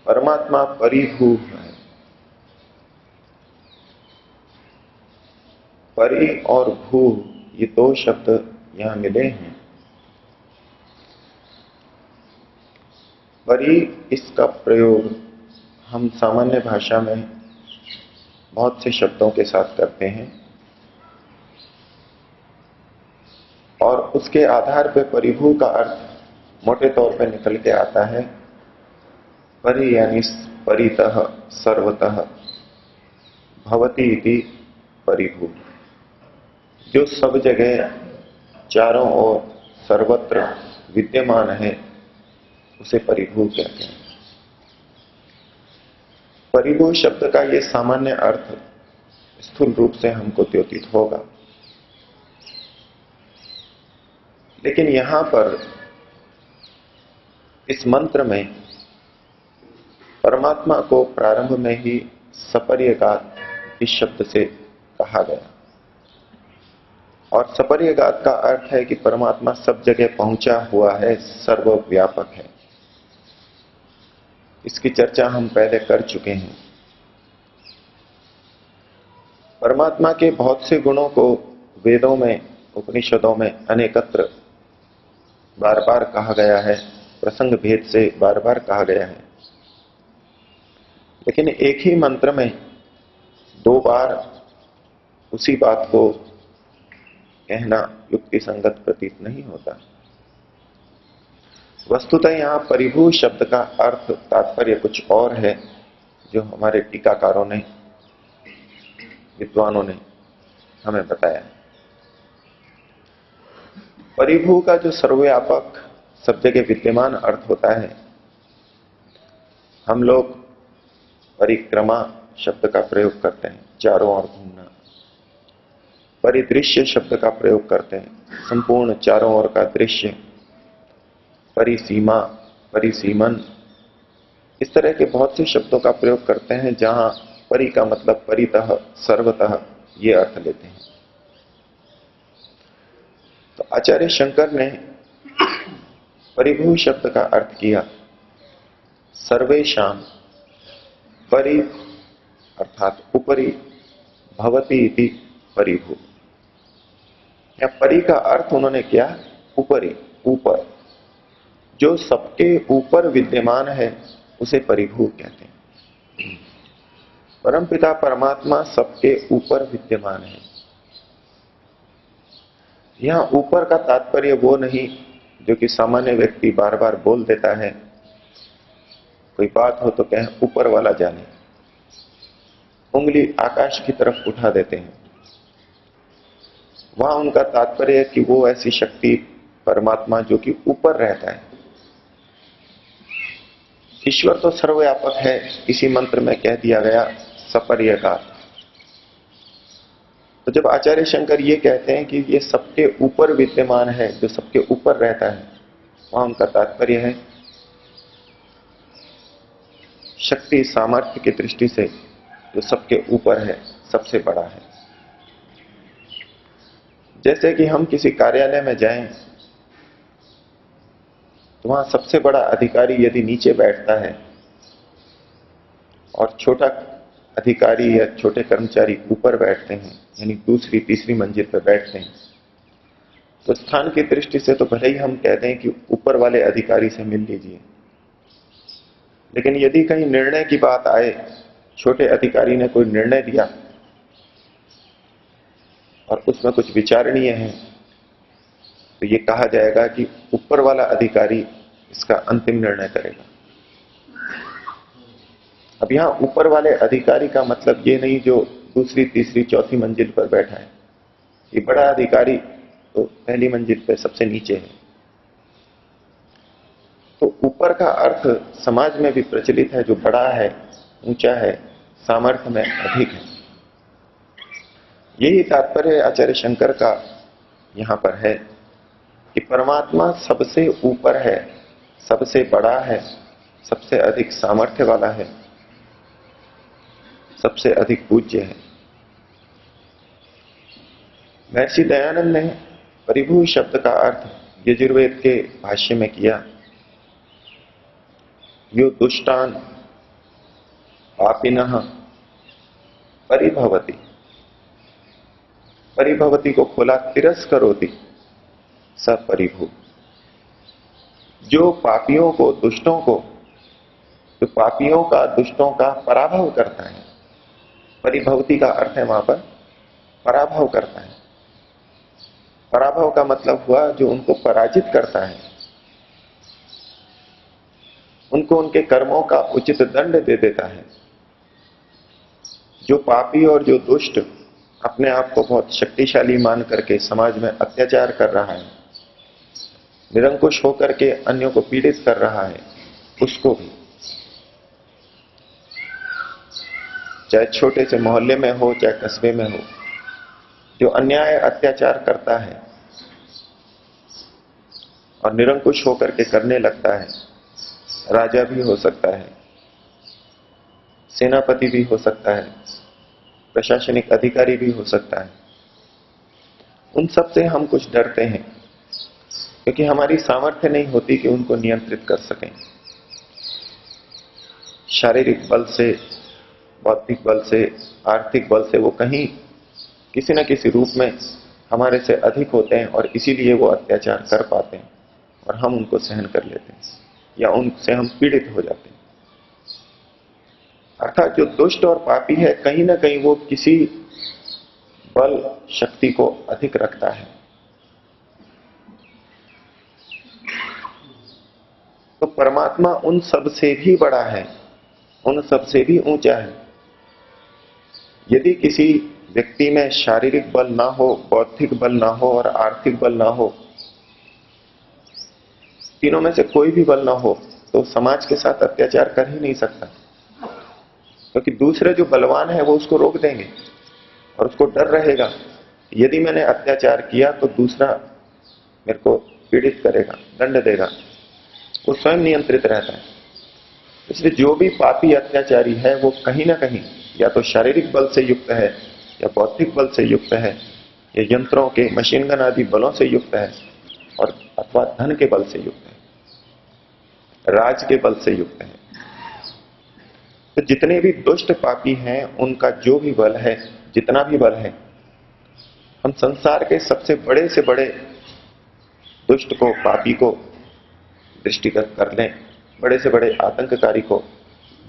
परमात्मा परिभू है। परि और भू ये दो शब्द यहां मिले हैं। परि इसका प्रयोग हम सामान्य भाषा में बहुत से शब्दों के साथ करते हैं और उसके आधार पर परिभू का अर्थ मोटे तौर पर निकल के आता है परि यानी परितः सर्वतः भवति इति परिभू, जो सब जगह चारों ओर सर्वत्र विद्यमान है उसे परिभू कहते हैं। परिभू शब्द का यह सामान्य अर्थ स्थूल रूप से हमको द्योतित होगा, लेकिन यहां पर इस मंत्र में परमात्मा को प्रारंभ में ही सपर्यगात इस शब्द से कहा गया और सपर्यगात का अर्थ है कि परमात्मा सब जगह पहुंचा हुआ है, सर्वव्यापक है। इसकी चर्चा हम पहले कर चुके हैं। परमात्मा के बहुत से गुणों को वेदों में, उपनिषदों में अनेकत्र बार बार कहा गया है, प्रसंग भेद से बार बार कहा गया है, लेकिन एक ही मंत्र में दो बार उसी बात को कहना युक्ति संगत प्रतीत नहीं होता। वस्तुतः यहां परिभू शब्द का अर्थ तात्पर्य कुछ और है, जो हमारे टीकाकारों ने, विद्वानों ने हमें बताया। परिभू का जो सर्वव्यापक, सब जगह विद्यमान अर्थ होता है, हम लोग परिक्रमा शब्द का प्रयोग करते हैं, चारों ओर घूमना। परिदृश्य शब्द का प्रयोग करते हैं, संपूर्ण चारों ओर का दृश्य। परिसीमा, परिसीमन, इस तरह के बहुत से शब्दों का प्रयोग करते हैं जहां परि का मतलब परितः, सर्वतः ये अर्थ लेते हैं। तो आचार्य शंकर ने परिभू शब्द का अर्थ किया सर्वेशाम परि अर्थात ऊपरी भवति इति परिभू। या परि का अर्थ उन्होंने किया ऊपरी, ऊपर, जो सबके ऊपर विद्यमान है उसे परिभू कहते हैं। परमपिता परमात्मा सबके ऊपर विद्यमान है। यहां ऊपर का तात्पर्य वो नहीं जो कि सामान्य व्यक्ति बार बार बोल देता है, कोई बात हो तो कहें ऊपर वाला जाने, उंगली आकाश की तरफ उठा देते हैं। वहां उनका तात्पर्य है कि वो ऐसी शक्ति परमात्मा जो कि ऊपर रहता है। ईश्वर तो सर्वव्यापक है, इसी मंत्र में कह दिया गया सपर्यगात। तो जब आचार्य शंकर ये कहते हैं कि ये सबके ऊपर विद्यमान है, जो सबके ऊपर रहता है, वहां उनका तात्पर्य है शक्ति सामर्थ्य की दृष्टि से जो सबके ऊपर है, सबसे बड़ा है। जैसे कि हम किसी कार्यालय में जाएं तो वहां सबसे बड़ा अधिकारी यदि नीचे बैठता है और छोटा अधिकारी या छोटे कर्मचारी ऊपर बैठते हैं, यानी दूसरी तीसरी मंजिल पर बैठते हैं, तो स्थान की दृष्टि से तो भले ही हम कहते हैं कि ऊपर वाले अधिकारी से मिल लीजिए, लेकिन यदि कहीं निर्णय की बात आए, छोटे अधिकारी ने कोई निर्णय दिया और उसमें कुछ विचारणीय है, तो ये कहा जाएगा कि ऊपर वाला अधिकारी इसका अंतिम निर्णय करेगा। अब यहां ऊपर वाले अधिकारी का मतलब ये नहीं जो दूसरी तीसरी चौथी मंजिल पर बैठा है। ये बड़ा अधिकारी तो पहली मंजिल पर सबसे नीचे है। तो ऊपर का अर्थ समाज में भी प्रचलित है, जो बड़ा है, ऊंचा है, सामर्थ्य में अधिक है। यही तात्पर्य आचार्य शंकर का यहां पर है कि परमात्मा सबसे ऊपर है, सबसे बड़ा है, सबसे अधिक सामर्थ्य वाला है, सबसे अधिक पूज्य है। महर्षि दयानंद ने परिभू शब्द का अर्थ यजुर्वेद के भाष्य में किया, यो दुष्टान पापिनः परिभवति, परिभवति को खोला तिरस्करोति स परिभू। जो पापियों को, दुष्टों को, जो पापियों का, दुष्टों का पराभव करता है, परिभवति का अर्थ है वहां पर पराभव करता है। पराभव का मतलब हुआ जो उनको पराजित करता है, उनको उनके कर्मों का उचित दंड दे देता है। जो पापी और जो दुष्ट अपने आप को बहुत शक्तिशाली मान करके समाज में अत्याचार कर रहा है, निरंकुश होकर के अन्यों को पीड़ित कर रहा है, उसको भी, चाहे छोटे से मोहल्ले में हो चाहे कस्बे में हो, जो अन्याय अत्याचार करता है और निरंकुश होकर के करने लगता है, राजा भी हो सकता है, सेनापति भी हो सकता है, प्रशासनिक अधिकारी भी हो सकता है, उन सब से हम कुछ डरते हैं क्योंकि हमारी सामर्थ्य नहीं होती कि उनको नियंत्रित कर सकें। शारीरिक बल से, बौद्धिक बल से, आर्थिक बल से वो कहीं किसी न किसी रूप में हमारे से अधिक होते हैं और इसीलिए वो अत्याचार कर पाते हैं और हम उनको सहन कर लेते हैं या उनसे हम पीड़ित हो जाते हैं। अर्थात जो दुष्ट और पापी है, कहीं ना कहीं वो किसी बल शक्ति को अधिक रखता है। तो परमात्मा उन सब से भी बड़ा है, उन सब से भी ऊंचा है। यदि किसी व्यक्ति में शारीरिक बल ना हो, बौद्धिक बल ना हो और आर्थिक बल ना हो, तीनों में से कोई भी बल ना हो, तो समाज के साथ अत्याचार कर ही नहीं सकता, क्योंकि दूसरे जो बलवान है वो उसको रोक देंगे और उसको डर रहेगा, यदि मैंने अत्याचार किया तो दूसरा मेरे को पीड़ित करेगा, दंड देगा। वो स्वयं नियंत्रित रहता है। इसलिए जो भी पापी अत्याचारी है वो कहीं ना कहीं या तो शारीरिक बल से युक्त है या बौद्धिक बल से युक्त है या यंत्रों के, मशीन गन आदि बलों से युक्त है और अथवा धन के बल से युक्त है, राज के बल से युक्त है। तो जितने भी दुष्ट पापी हैं उनका जो भी बल है, जितना भी बल है, हम संसार के सबसे बड़े से बड़े दुष्ट को, पापी को दृष्टिगत कर लें, बड़े से बड़े आतंककारी को,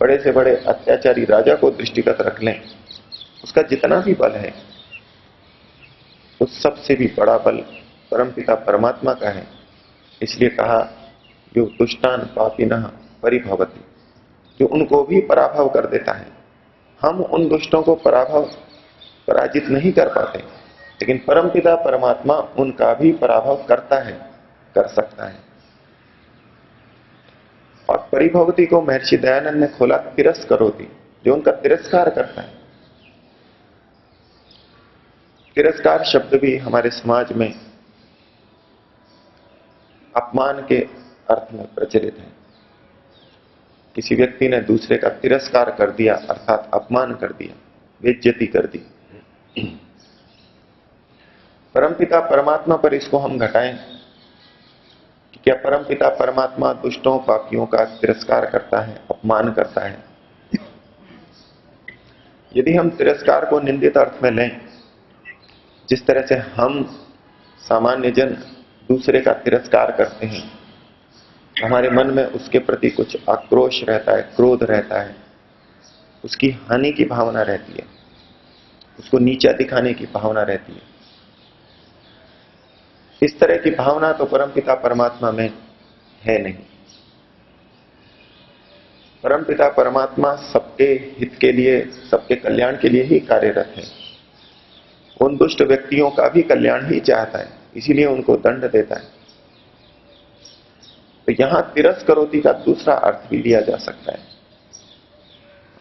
बड़े से बड़े अत्याचारी राजा को दृष्टिगत रख लें, उसका जितना भी बल है उस सबसे भी बड़ा बल परमपिता परमात्मा का है। इसलिए कहा जो दुष्टान पापिनः परिभवति, जो उनको भी पराभव कर देता है। हम उन दुष्टों को पराजित नहीं कर पाते, लेकिन परमपिता परमात्मा उनका भी पराभव करता है, कर सकता है। और परिभवति को महर्षि दयानंद ने खोला तिरस्करोति, जो उनका तिरस्कार करता है। तिरस्कार शब्द भी हमारे समाज में अपमान के अर्थ में प्रचलित है। किसी व्यक्ति ने दूसरे का तिरस्कार कर दिया अर्थात अपमान कर दिया, बेइज्जती कर दी। परमपिता परमात्मा पर इसको हम घटाएं कि क्या परमपिता परमात्मा दुष्टों पापियों का तिरस्कार करता है, अपमान करता है? यदि हम तिरस्कार को निंदित अर्थ में लें, जिस तरह से हम सामान्य जन दूसरे का तिरस्कार करते हैं, हमारे मन में उसके प्रति कुछ आक्रोश रहता है, क्रोध रहता है, उसकी हानि की भावना रहती है, उसको नीचा दिखाने की भावना रहती है। इस तरह की भावना तो परमपिता परमात्मा में है नहीं। परमपिता परमात्मा सबके हित के लिए, सबके कल्याण के लिए ही कार्यरत है। उन दुष्ट व्यक्तियों का भी कल्याण ही चाहता है, इसीलिए उनको दंड देता है। तो यहां तिरस्करोति का दूसरा अर्थ भी लिया जा सकता है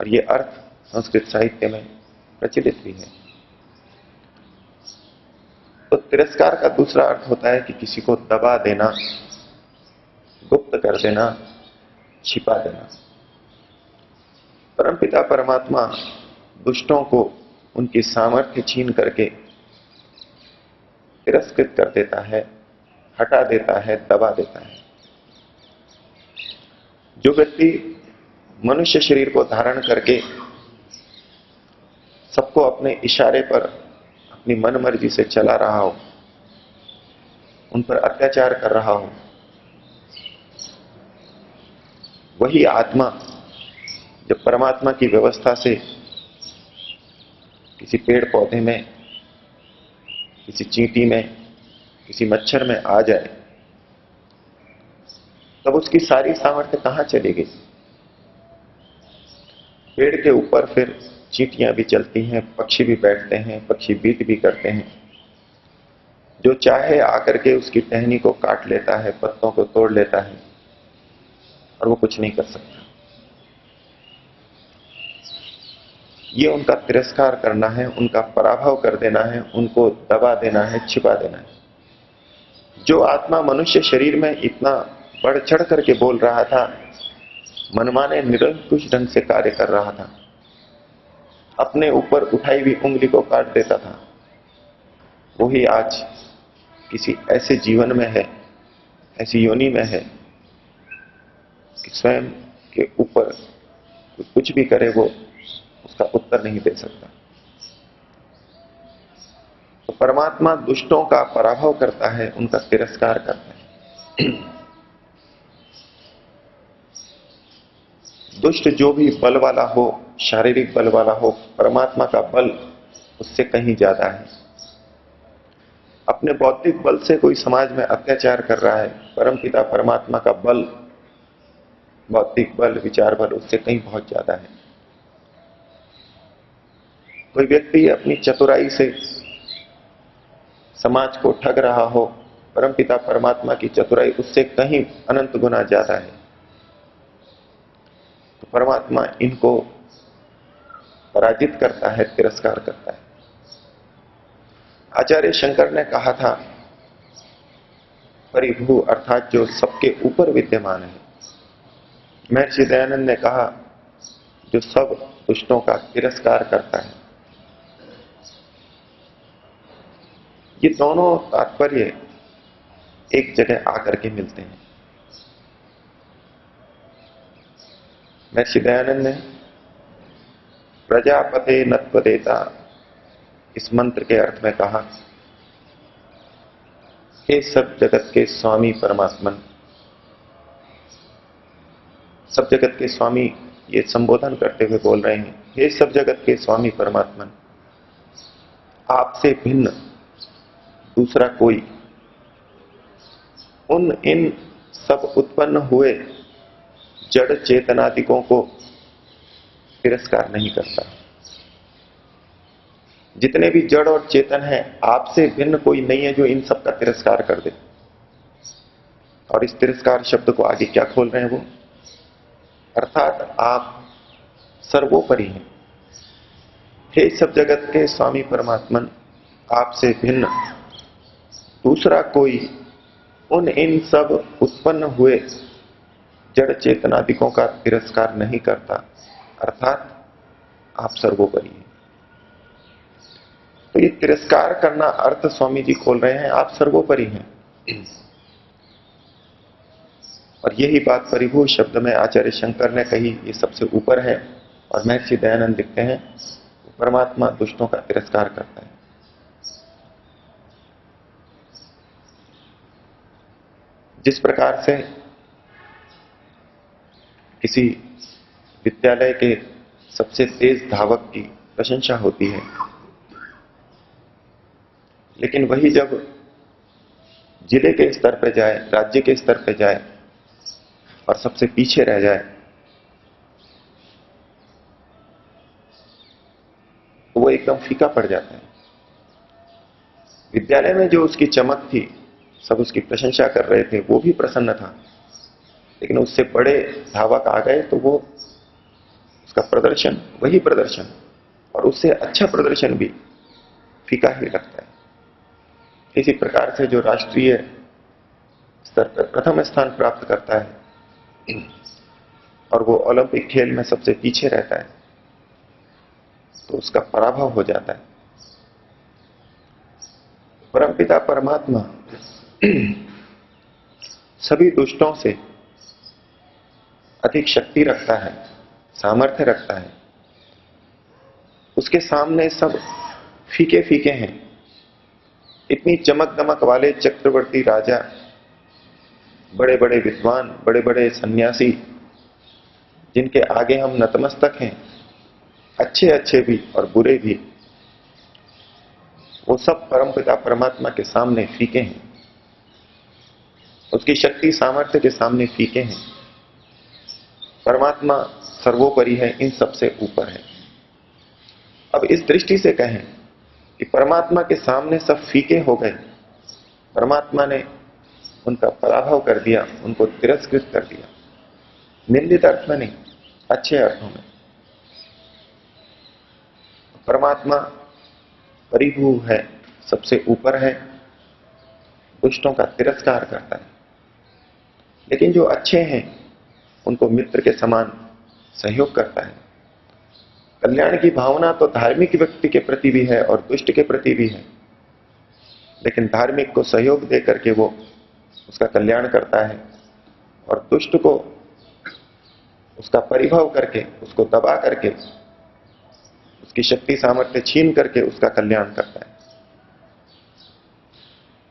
और यह अर्थ संस्कृत साहित्य में प्रचलित भी है। तो तिरस्कार का दूसरा अर्थ होता है कि किसी को दबा देना, गुप्त कर देना, छिपा देना। परमपिता परमात्मा दुष्टों को उनकी सामर्थ्य छीन करके तिरस्कृत कर देता है, हटा देता है, दबा देता है। जो व्यक्ति मनुष्य शरीर को धारण करके सबको अपने इशारे पर अपनी मन मर्जी से चला रहा हो, उन पर अत्याचार कर रहा हो, वही आत्मा जब परमात्मा की व्यवस्था से किसी पेड़ पौधे में, किसी चींटी में, किसी मच्छर में आ जाए, तब उसकी सारी सामर्थ्य कहां चली गई? पेड़ के ऊपर फिर चींटियां भी चलती हैं, पक्षी भी बैठते हैं, पक्षी बीट भी करते हैं। जो चाहे आकर के उसकी टहनी को काट लेता है, पत्तों को तोड़ लेता है, और वो कुछ नहीं कर सकता। ये उनका तिरस्कार करना है, उनका पराभव कर देना है, उनको दबा देना है, छिपा देना है। जो आत्मा मनुष्य शरीर में इतना बढ़ चढ़ करके बोल रहा था, मनमाने निरंकुश ढंग से कार्य कर रहा था, अपने ऊपर उठाई हुई उंगली को काट देता था, वही आज किसी ऐसे जीवन में है, ऐसी योनि में है कि स्वयं के ऊपर कुछ भी करे वो उसका उत्तर नहीं दे सकता। तो परमात्मा दुष्टों का पराभव करता है, उनका तिरस्कार करता है। दुष्ट जो भी बल वाला हो, शारीरिक बल वाला हो, परमात्मा का बल उससे कहीं ज्यादा है। अपने बौद्धिक बल से कोई समाज में अत्याचार कर रहा है, परमपिता परमात्मा का बल, बौद्धिक बल, विचार बल उससे कहीं बहुत ज्यादा है। कोई व्यक्ति अपनी चतुराई से समाज को ठग रहा हो, परमपिता परमात्मा की चतुराई उससे कहीं अनंत गुना ज्यादा है। तो परमात्मा इनको पराजित करता है, तिरस्कार करता है। आचार्य शंकर ने कहा था, परिभू अर्थात जो सबके ऊपर विद्यमान है। महर्षि दयानंद ने कहा, जो सब दुष्टों का तिरस्कार करता है। ये दोनों तात्पर्य एक जगह आकर के मिलते हैं। महर्षि दयानंद ने प्रजापते नत्वदेता इस मंत्र के अर्थ में कहा, हे सब जगत के स्वामी परमात्मन। सब जगत के स्वामी ये संबोधन करते हुए बोल रहे हैं, हे सब जगत के स्वामी परमात्मन, आपसे भिन्न दूसरा कोई उन इन सब उत्पन्न हुए जड़ चेतनादिकों को तिरस्कार नहीं करता। जितने भी जड़ और चेतन हैं, आपसे भिन्न कोई नहीं है जो इन सब का तिरस्कार कर दे। और इस तिरस्कार शब्द को आगे क्या खोल रहे हैं वो, अर्थात आप सर्वोपरि हैं। हे सब जगत के स्वामी परमात्मन, आपसे भिन्न दूसरा कोई उन इन सब उत्पन्न हुए जड़ चेतनादिकों का तिरस्कार नहीं करता, अर्थात आप सर्वोपरि हैं। तो ये तिरस्कार करना अर्थ स्वामी जी खोल रहे हैं, आप सर्वोपरि हैं। और यही बात परिभू शब्द में आचार्य शंकर ने कही, ये सबसे ऊपर है। और महर्षि दयानंद लिखते हैं, परमात्मा दुष्टों का तिरस्कार करता है। जिस प्रकार से किसी विद्यालय के सबसे तेज धावक की प्रशंसा होती है, लेकिन वही जब जिले के स्तर पर जाए, राज्य के स्तर पर जाए और सबसे पीछे रह जाए, तो वो एकदम फीका पड़ जाता है। विद्यालय में जो उसकी चमक थी, सब उसकी प्रशंसा कर रहे थे, वो भी प्रसन्न था, लेकिन उससे बड़े धावक आ गए तो वो उसका प्रदर्शन, वही प्रदर्शन और उससे अच्छा प्रदर्शन भी फीका ही लगता है। इसी प्रकार से जो राष्ट्रीय स्तर पर प्रथम स्थान प्राप्त करता है और वो ओलंपिक खेल में सबसे पीछे रहता है, तो उसका पराभव हो जाता है। परमपिता परमात्मा सभी दुष्टों से अधिक शक्ति रखता है, सामर्थ्य रखता है। उसके सामने सब फीके फीके हैं। इतनी चमक दमक वाले चक्रवर्ती राजा, बड़े बड़े विद्वान, बड़े बड़े सन्यासी, जिनके आगे हम नतमस्तक हैं, अच्छे अच्छे भी और बुरे भी, वो सब परमपिता परमात्मा के सामने फीके हैं, उसकी शक्ति सामर्थ्य के सामने फीके हैं। परमात्मा सर्वोपरि है, इन सबसे ऊपर है। अब इस दृष्टि से कहें कि परमात्मा के सामने सब फीके हो गए, परमात्मा ने उनका पराभव कर दिया, उनको तिरस्कृत कर दिया। निंदित अर्थ में नहीं, अच्छे अर्थों में। परमात्मा परिभू है, सबसे ऊपर है, दुष्टों का तिरस्कार करता है। लेकिन जो अच्छे हैं उनको मित्र के समान सहयोग करता है। कल्याण की भावना तो धार्मिक व्यक्ति के प्रति भी है और दुष्ट के प्रति भी है, लेकिन धार्मिक को सहयोग देकर के वो उसका कल्याण करता है और दुष्ट को उसका परिभव करके, उसको दबा करके, उसकी शक्ति सामर्थ्य छीन करके उसका कल्याण करता है।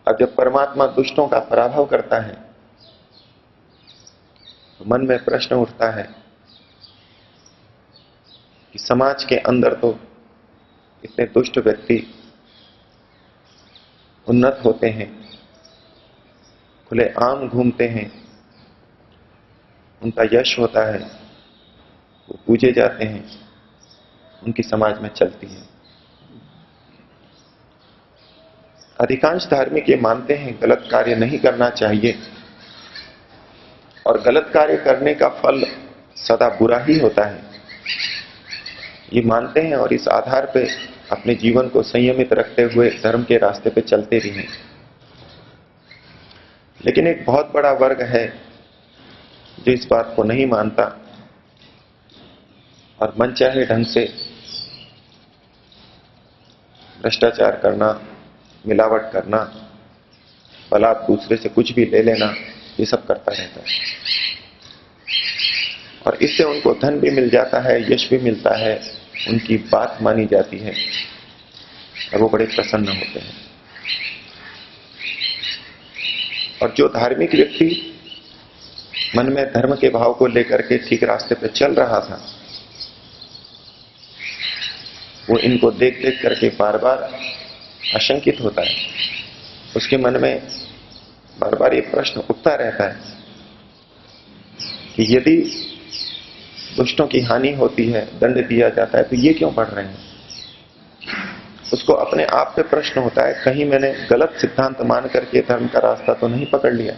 अब जब परमात्मा दुष्टों का पराभव करता है तो मन में प्रश्न उठता है कि समाज के अंदर तो इतने दुष्ट व्यक्ति उन्नत होते हैं, खुले आम घूमते हैं, उनका यश होता है, वो पूजे जाते हैं, उनकी समाज में चलती है। अधिकांश धार्मिक ये मानते हैं गलत कार्य नहीं करना चाहिए और गलत कार्य करने का फल सदा बुरा ही होता है, ये मानते हैं और इस आधार पे अपने जीवन को संयमित रखते हुए धर्म के रास्ते पे चलते भी हैं। लेकिन एक बहुत बड़ा वर्ग है जो इस बात को नहीं मानता और मनचाहे ढंग से भ्रष्टाचार करना, मिलावट करना, बलात् दूसरे से कुछ भी ले लेना, ये सब करता रहता है। और इससे उनको धन भी मिल जाता है, यश भी मिलता है, उनकी बात मानी जाती है और वो बड़े प्रसन्न होते हैं। और जो धार्मिक व्यक्ति मन में धर्म के भाव को लेकर के ठीक रास्ते पर चल रहा था, वो इनको देख देख करके बार बार आशंकित होता है। उसके मन में बार बार ये प्रश्न उठता रहता है कि यदि दुष्टों की हानि होती है, दंड दिया जाता है, तो ये क्यों बढ़ रहे हैं। उसको अपने आप पे प्रश्न होता है, कहीं मैंने गलत सिद्धांत मान करके धर्म का रास्ता तो नहीं पकड़ लिया।